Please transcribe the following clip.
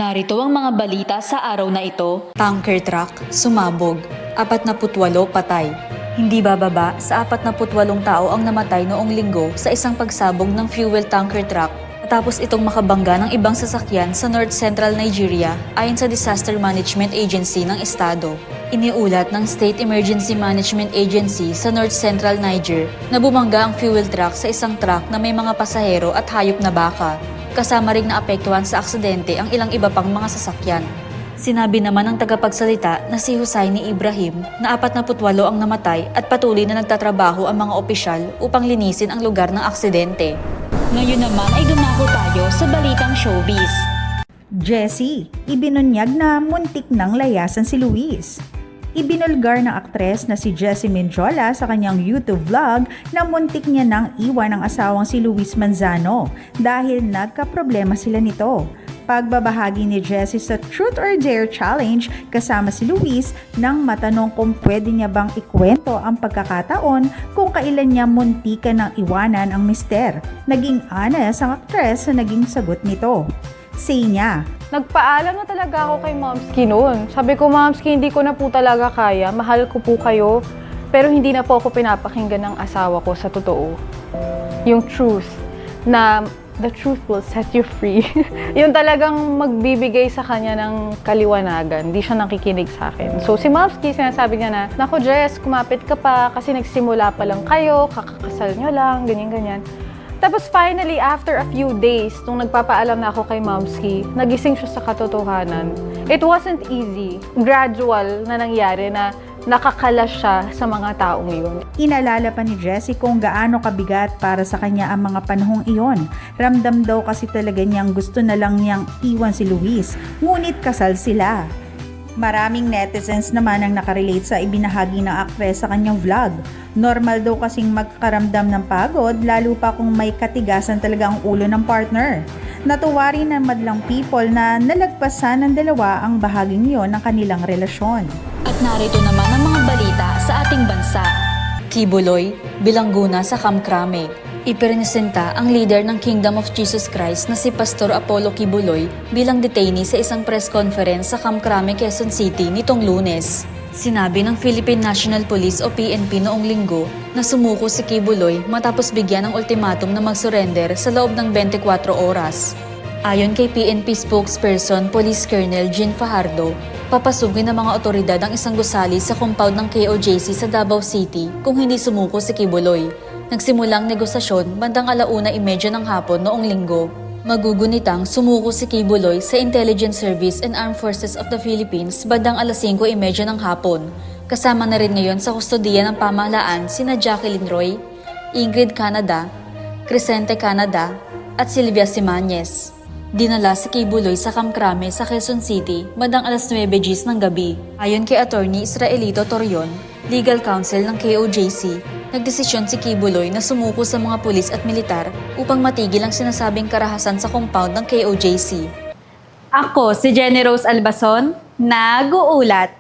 Narito ang mga balita sa araw na ito. Tanker truck, sumabog. 48 patay. Hindi bababa sa 48 tao ang namatay noong linggo sa isang pagsabog ng fuel tanker truck matapos itong makabangga ng ibang sasakyan sa North Central Nigeria ayon sa Disaster Management Agency ng Estado. Iniulat ng State Emergency Management Agency sa North Central Niger na bumangga ang fuel truck sa isang truck na may mga pasahero at hayop na baka. Kasama ring naapektuhan sa aksidente ang ilang iba pang mga sasakyan. Sinabi naman ng tagapagsalita na si Hussaini Ibrahim na 48 ang namatay at patuloy na nagtatrabaho ang mga opisyal upang linisin ang lugar ng aksidente. Ngayon naman ay dumako tayo sa balitang showbiz. Jessie, ibinunyag na muntik nang layasan si Luis. Ibinulgar ng aktres na si Jessie Menjola sa kanyang YouTube vlog na muntik niya nang iwan ang asawang si Luis Manzano dahil nagkaproblema sila nito. Pagbabahagi ni Jessie sa Truth or Dare Challenge kasama si Luis nang matanong kung pwede niya bang ikwento ang pagkakataon kung kailan niya muntikan ng iwanan ang mister. Naging honest ang aktres sa naging sagot nito. Say niya, nagpaalam na talaga ako kay Momski noon. Sabi ko, Momski, hindi ko na po talaga kaya. Mahal ko po kayo. Pero hindi na po ako pinapakinggan ng asawa ko sa totoo. Yung truth, na the truth will set you free. Yung talagang magbibigay sa kanya ng kaliwanagan. Hindi siya nakikinig sa akin. So si Momski, sinasabi niya na, "Nako Jess, kumapit ka pa kasi nagsimula pa lang kayo, kakakasal nyo lang, ganyan-ganyan." Tapos finally, after a few days, nung nagpapaalam na ako kay Momski, nagising siya sa katotohanan. It wasn't easy. Gradual na nangyari na nakakalas siya sa mga taong yun. inalala pa ni Jessie kung gaano kabigat para sa kanya ang mga panahong iyon. Ramdam daw kasi talaga niyang gusto na lang niyang iwan si Luis, ngunit kasal sila. Maraming netizens naman ang nakarelate sa ibinahagi ng aktres sa kanyang vlog. Normal daw kasing magkaramdam ng pagod lalo pa kung may katigasan talaga ang ulo ng partner. Natuwa rin ng madlang people na nalagpasan ng dalawa ang bahaging iyon ng kanilang relasyon. At narito naman ang mga balita sa ating bansa. Kibuloy, bilangguna sa Kamkrame. Ipresenta ang leader ng Kingdom of Jesus Christ na si Pastor Apollo Kibuloy bilang detainee sa isang press conference sa Kamkrame, Quezon City nitong Lunes. Sinabi ng Philippine National Police o PNP noong linggo na sumuko si Kibuloy matapos bigyan ng ultimatum na mag-surrender sa loob ng 24 oras. Ayon kay PNP spokesperson Police Colonel Jean Fajardo, papasukin ng mga otoridad ang isang gusali sa compound ng KOJC sa Davao City kung hindi sumuko si Kibuloy. Nagsimulang negosasyon bandang 1:30 ng hapon noong linggo. Magugunitang sumuko si Kibuloy sa Intelligence Service and Armed Forces of the Philippines bandang 5:30 ng hapon. Kasama na rin ngayon sa kustodiya ng pamahalaan sina Jacqueline Roy, Ingrid Canada, Crescente Canada at Sylvia Simanes. Dinala si Kibuloy sa Kamkrame sa Quezon City bandang 9:00 ng gabi. Ayon kay Attorney Israelito Torion, Legal Counsel ng KOJC, nagdesisyon si Kibuloy na sumuko sa mga pulis at militar upang matigil ang sinasabing karahasan sa compound ng KOJC. Ako si Jenny Rose Albason, nag-uulat.